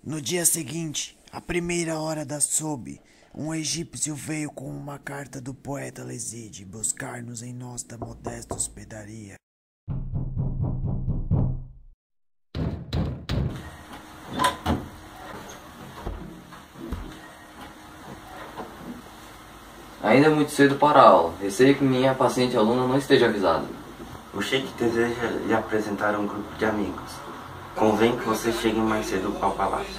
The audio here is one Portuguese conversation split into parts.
No dia seguinte, à primeira hora da soube, um egípcio veio com uma carta do poeta Leside buscar-nos em nossa modesta hospedaria. Ainda é muito cedo para a aula. Receio que minha paciente aluna não esteja avisada. O Sheik deseja lhe apresentar um grupo de amigos. Convém que você chegue mais cedo ao palácio.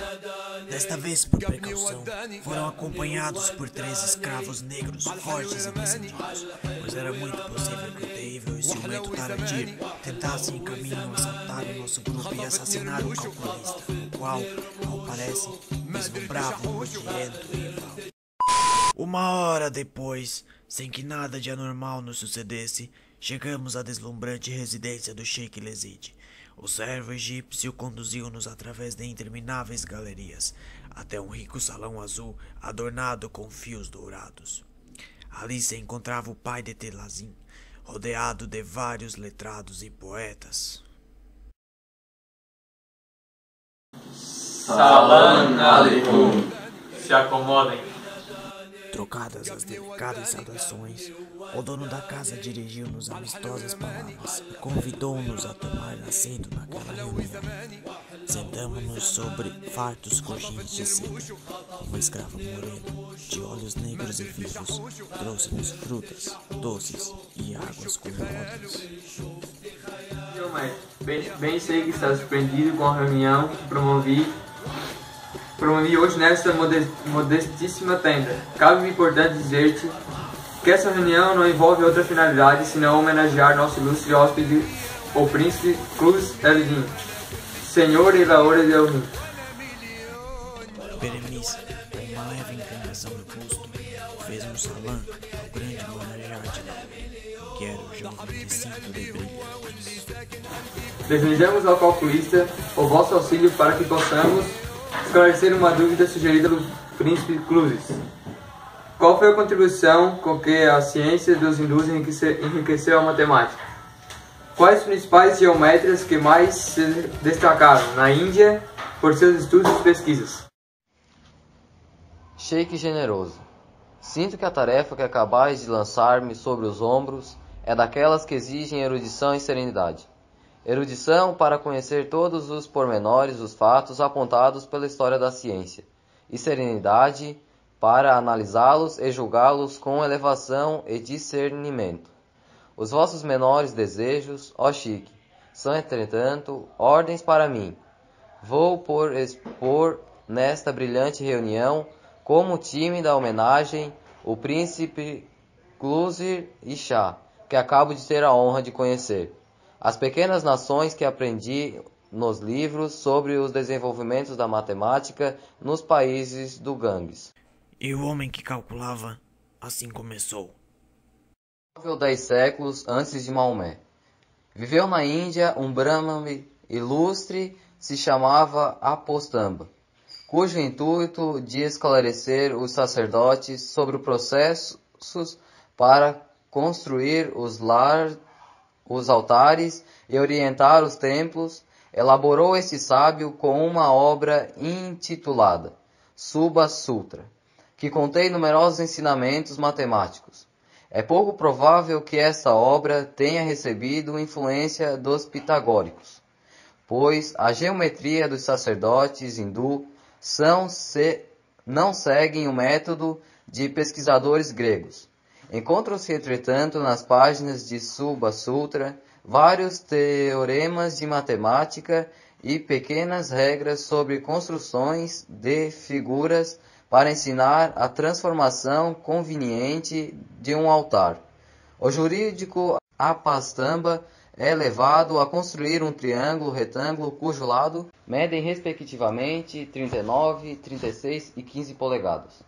Desta vez, por precaução, foram acompanhados por 3 escravos negros fortes e decididos, pois era muito possível que o terrível e ciumento Taradir tentasse em caminho assaltar o nosso grupo e assassinar o calculista, o qual, ao parece, vislumbrava um nojento rival. 1 hora depois, sem que nada de anormal nos sucedesse, chegamos à deslumbrante residência do Sheik Leside. O servo egípcio conduziu-nos através de intermináveis galerias, até um rico salão azul adornado com fios dourados. Ali se encontrava o pai de Telazim, rodeado de vários letrados e poetas. Salam alaikum. Se acomodem. Trocadas as delicadas saudações, o dono da casa dirigiu-nos amistosas palavras e convidou-nos a tomar assento naquela reunião. Sentamos-nos sobre fartos coxins de seda. Uma escrava morena, de olhos negros e vivos, trouxe-nos frutas, doces e águas cor-de-rosa. Bem sei que está surpreendido com a reunião que promovi hoje nesta modestíssima tenda. Cabe-me, portanto, dizer-te que essa reunião não envolve outra finalidade senão homenagear nosso ilustre hóspede, o príncipe Cruz El-Din, senhor e laura de El-Rim. Berenice, com uma leve inclinação no busto, fez um salam ao grande Monarjate, que era o jovem de cinto de brilhantes. Desejamos ao calculista o vosso auxílio para que possamos esclarecer uma dúvida sugerida pelo príncipe Cluzes. Qual foi a contribuição com que a ciência dos hindus enriqueceu a matemática? Quais os principais geometras que mais se destacaram na Índia por seus estudos e pesquisas? Sheik generoso, sinto que a tarefa que acabais de lançar-me sobre os ombros é daquelas que exigem erudição e serenidade. Erudição para conhecer todos os pormenores dos fatos apontados pela história da ciência, e serenidade para analisá-los e julgá-los com elevação e discernimento. Os vossos menores desejos, ó Sheik, são, entretanto, ordens para mim. Vou por expor nesta brilhante reunião, como tímida homenagem, o príncipe Cluzir Shah, que acabo de ter a honra de conhecer. As pequenas nações que aprendi nos livros sobre os desenvolvimentos da matemática nos países do Ganges. E o homem que calculava, assim começou. Viveu 10 séculos antes de Maomé. Viveu na Índia um Brahmane ilustre, se chamava Apostamba, cujo intuito de esclarecer os sacerdotes sobre os processos para construir os altares e orientar os templos, elaborou este sábio com uma obra intitulada Subha Sutra, que contém numerosos ensinamentos matemáticos. É pouco provável que esta obra tenha recebido influência dos pitagóricos, pois a geometria dos sacerdotes hindu não seguem o método de pesquisadores gregos. Encontram-se, entretanto, nas páginas de Subha Sutra vários teoremas de matemática e pequenas regras sobre construções de figuras para ensinar a transformação conveniente de um altar. O jurídico Apastamba é levado a construir um triângulo retângulo cujo lado medem respectivamente 39, 36 e 15 polegadas.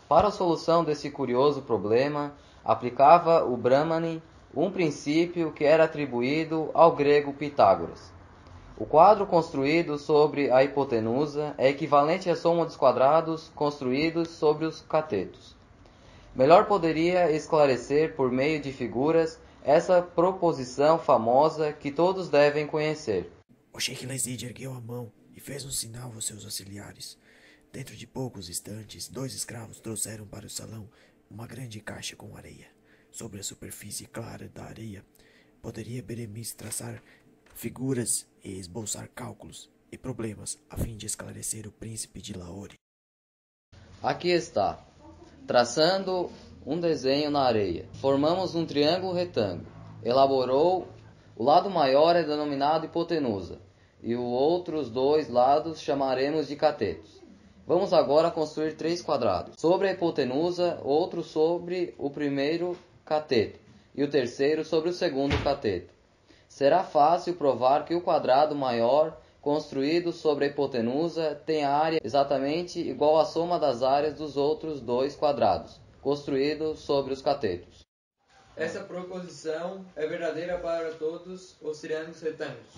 Para a solução desse curioso problema, aplicava o Brahmane um princípio que era atribuído ao grego Pitágoras. O quadro construído sobre a hipotenusa é equivalente à soma dos quadrados construídos sobre os catetos. Melhor poderia esclarecer por meio de figuras essa proposição famosa que todos devem conhecer. O Sheik Leside ergueu a mão e fez um sinal aos seus auxiliares. Dentro de poucos instantes, 2 escravos trouxeram para o salão uma grande caixa com areia. Sobre a superfície clara da areia, poderia Beremiz traçar figuras e esboçar cálculos e problemas a fim de esclarecer o príncipe de Lahore. Aqui está. Traçando um desenho na areia, formamos um triângulo retângulo. Elaborou. O lado maior é denominado hipotenusa, e os outros 2 lados chamaremos de catetos. Vamos agora construir 3 quadrados. Sobre a hipotenusa, outro sobre o primeiro cateto, e o terceiro sobre o segundo cateto. Será fácil provar que o quadrado maior, construído sobre a hipotenusa, tem a área exatamente igual à soma das áreas dos outros 2 quadrados, construídos sobre os catetos. Essa proposição é verdadeira para todos os triângulos retângulos.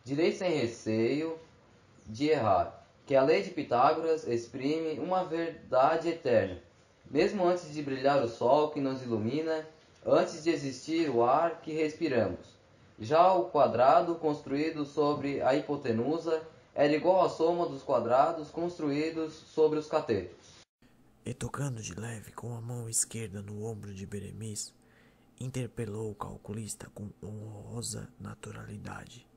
Direi sem receio de errar, que a lei de Pitágoras exprime uma verdade eterna. Mesmo antes de brilhar o sol que nos ilumina, antes de existir o ar que respiramos. Já o quadrado construído sobre a hipotenusa era igual à soma dos quadrados construídos sobre os catetos. E tocando de leve com a mão esquerda no ombro de Beremiz, interpelou o calculista com honrosa naturalidade.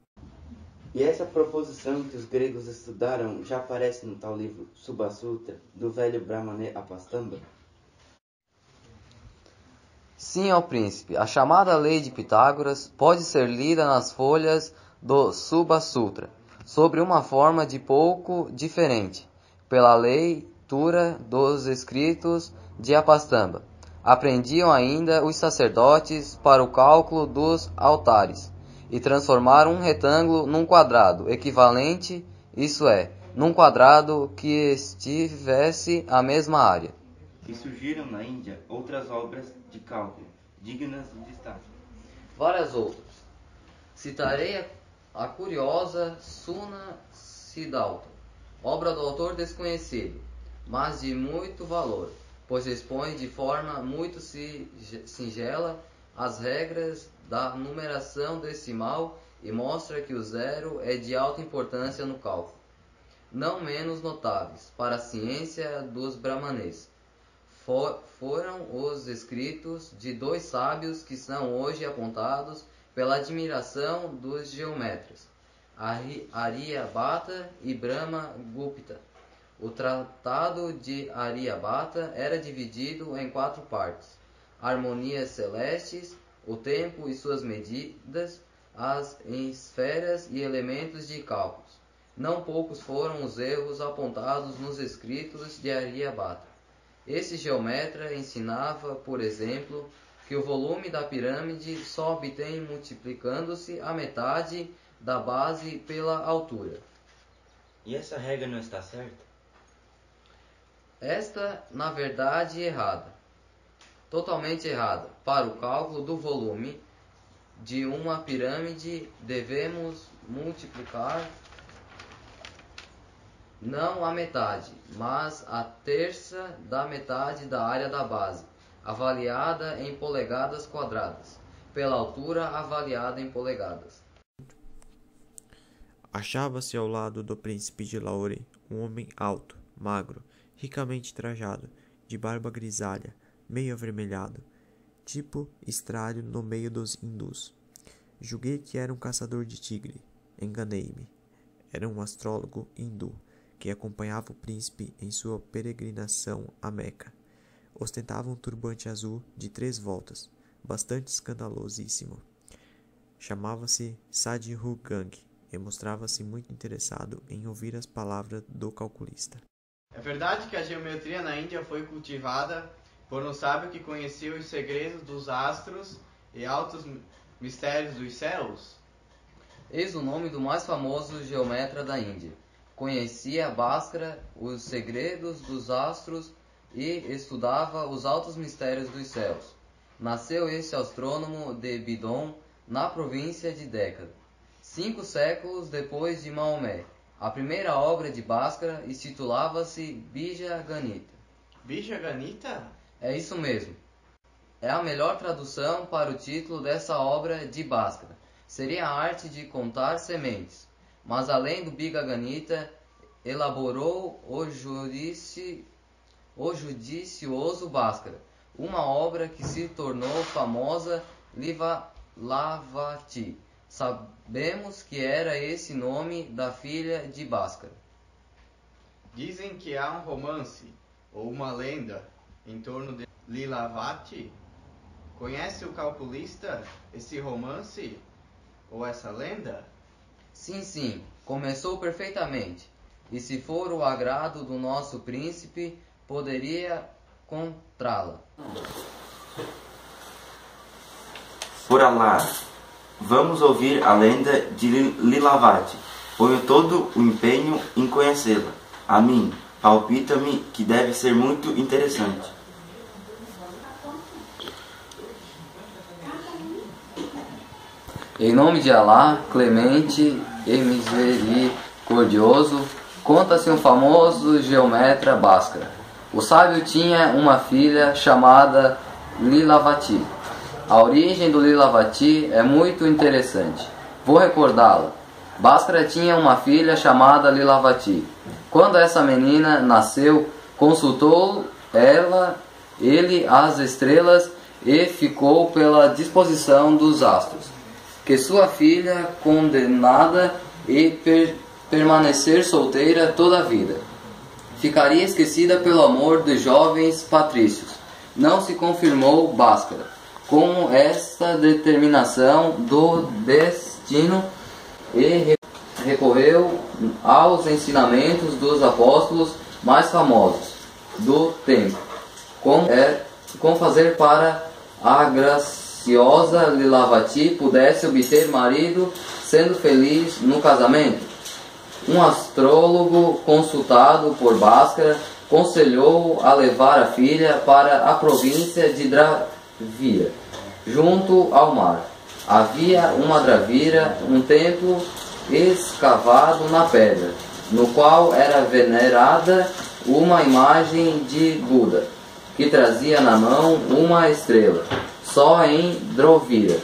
E essa proposição que os gregos estudaram já aparece no tal livro Subha Sutra, do velho Brahmane Apastamba? Sim, ó príncipe, a chamada lei de Pitágoras pode ser lida nas folhas do Subha Sutra, sobre uma forma de pouco diferente, pela leitura dos escritos de Apastamba. Aprendiam ainda os sacerdotes para o cálculo dos altares, e transformaram um retângulo num quadrado equivalente, isso é, num quadrado que estivesse a mesma área. E surgiram na Índia outras obras de cálculo, dignas de destaque. Várias outras. Citarei a curiosa Suna Siddhartha, obra do autor desconhecido, mas de muito valor, pois expõe de forma muito singela as regras da numeração decimal e mostra que o zero é de alta importância no cálculo. Não menos notáveis para a ciência dos brahmanes foram os escritos de 2 sábios que são hoje apontados pela admiração dos geometras, Aryabhata e Brahmagupta. O tratado de Aryabhata era dividido em 4 partes: harmonias celestes, o tempo e suas medidas, as esferas e elementos de cálculos. Não poucos foram os erros apontados nos escritos de Aryabhata. Esse geometra ensinava, por exemplo, que o volume da pirâmide só obtém multiplicando-se a metade da base pela altura. E essa regra não está certa? Esta, na verdade, errada. Totalmente errada. Para o cálculo do volume de uma pirâmide, devemos multiplicar não a metade, mas a terça da metade da área da base, avaliada em polegadas quadradas, pela altura avaliada em polegadas. Achava-se ao lado do príncipe de Lahore um homem alto, magro, ricamente trajado, de barba grisalha, meio avermelhado, tipo estrário no meio dos hindus. Julguei que era um caçador de tigre. Enganei-me. Era um astrólogo hindu que acompanhava o príncipe em sua peregrinação a Meca. Ostentava um turbante azul de 3 voltas, bastante escandalosíssimo. Chamava-se Sadhu Gang e mostrava-se muito interessado em ouvir as palavras do calculista. É verdade que a geometria na Índia foi cultivada por um sábio que conhecia os segredos dos astros e altos mistérios dos céus? Eis o nome do mais famoso geometra da Índia. Conhecia Bhaskara, os segredos dos astros e estudava os altos mistérios dos céus. Nasceu este astrônomo de Bidon, na província de Decca, 5 séculos depois de Maomé. A primeira obra de Bhaskara intitulava-se Bija Ganita. Bija Ganita? É isso mesmo. É a melhor tradução para o título dessa obra de Bhaskara. Seria a arte de contar sementes. Mas além do Bigaganita, elaborou o judicioso Bhaskara, uma obra que se tornou famosa, Lilavati. Sabemos que era esse nome da filha de Bhaskara. Dizem que há um romance ou uma lenda em torno de Lilavati. Conhece o calculista esse romance ou essa lenda? Sim, começou perfeitamente. E se for o agrado do nosso príncipe, poderia contá-la. Por Allah, vamos ouvir a lenda de Lilavati. Ponho todo o empenho em conhecê-la. A mim, palpita-me que deve ser muito interessante. Em nome de Alá, clemente e misericordioso, conta-se um famoso geometra Bhaskara. O sábio tinha uma filha chamada Lilavati. A origem do Lilavati é muito interessante. Vou recordá-la. Bhaskara tinha uma filha chamada Lilavati. Quando essa menina nasceu, consultou ele as estrelas e ficou pela disposição dos astros que sua filha condenada e permanecer solteira toda a vida. Ficaria esquecida pelo amor dos jovens patrícios. Não se confirmou Bhaskara como esta determinação do destino e recorreu aos ensinamentos dos apóstolos mais famosos do tempo, como fazer para a graciosa Lilavati pudesse obter marido, sendo feliz no casamento. Um astrólogo consultado por Bhaskara aconselhou a levar a filha para a província de Dravira, junto ao mar. Havia uma Dravira, um templo escavado na pedra, no qual era venerada uma imagem de Buda, que trazia na mão uma estrela. Só em Dravira,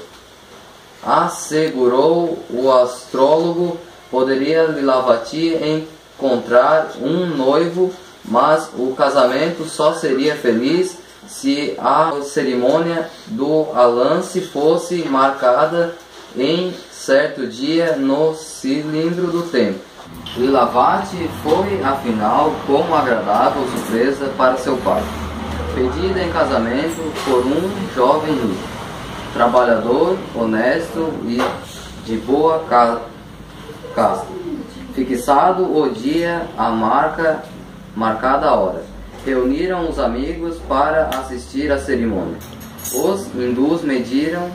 assegurou o astrólogo, poderia Lilavati encontrar um noivo, mas o casamento só seria feliz se a cerimônia do alance fosse marcada em certo dia no cilindro do tempo. Lilavati foi, afinal, como agradável surpresa para seu pai. Pedida em casamento por um jovem rico, trabalhador, honesto e de boa casta. Fixado o dia, a marcada hora, reuniram os amigos para assistir à cerimônia. Os hindus mediram,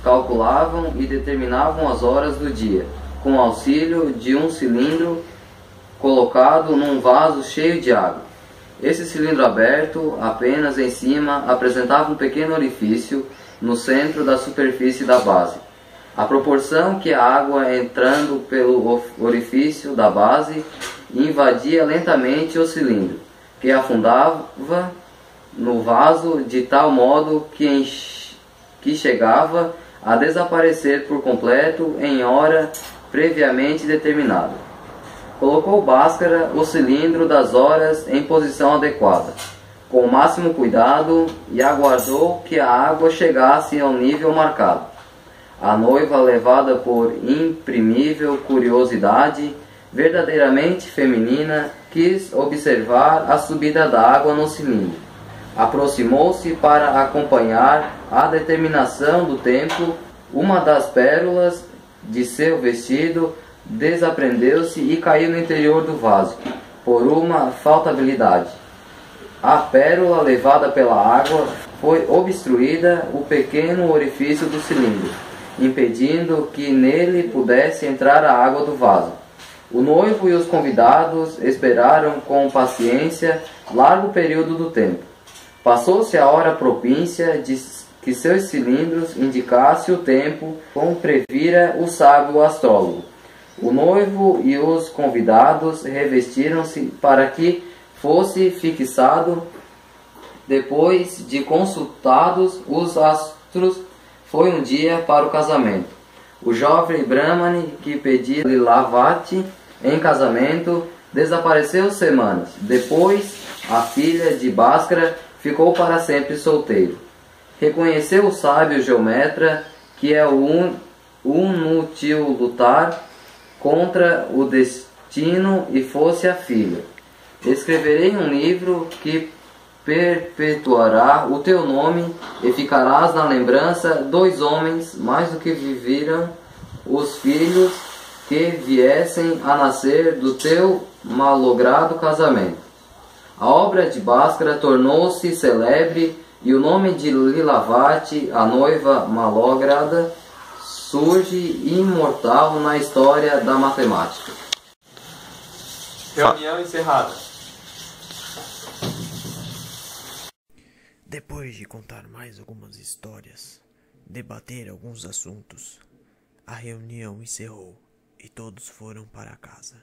calculavam e determinavam as horas do dia, com auxílio de um cilindro colocado num vaso cheio de água. Esse cilindro aberto, apenas em cima, apresentava um pequeno orifício no centro da superfície da base. À proporção que a água, entrando pelo orifício da base, invadia lentamente o cilindro, que afundava no vaso de tal modo que chegava a desaparecer por completo em hora previamente determinada. Colocou Bhaskara o cilindro das horas em posição adequada, com o máximo cuidado, e aguardou que a água chegasse ao nível marcado. A noiva, levada por imprimível curiosidade, verdadeiramente feminina, quis observar a subida da água no cilindro. Aproximou-se para acompanhar a determinação do tempo. Uma das pérolas de seu vestido desaprendeu-se e caiu no interior do vaso, por uma faltabilidade. A pérola, levada pela água, foi obstruída o pequeno orifício do cilindro, impedindo que nele pudesse entrar a água do vaso. O noivo e os convidados esperaram com paciência largo período do tempo. Passou-se a hora propícia de que seus cilindros indicassem o tempo, como previra o sábio astrólogo. O noivo e os convidados revestiram-se para que fosse fixado. Depois de consultados os astros, foi um dia para o casamento. O jovem Brahmani que pedia Lilavati em casamento desapareceu semanas. Depois, a filha de Bhaskara ficou para sempre solteiro. Reconheceu o sábio geometra que é inútil lutar contra o destino e fosse a filha. Escreverei um livro que perpetuará o teu nome e ficarás na lembrança dos homens mais do que viveram os filhos que viessem a nascer do teu malogrado casamento. A obra de Bhaskara tornou-se celebre e o nome de Lilavati, a noiva malograda, surge imortal na história da matemática. Reunião encerrada. Depois de contar mais algumas histórias, debater alguns assuntos, a reunião encerrou e todos foram para casa.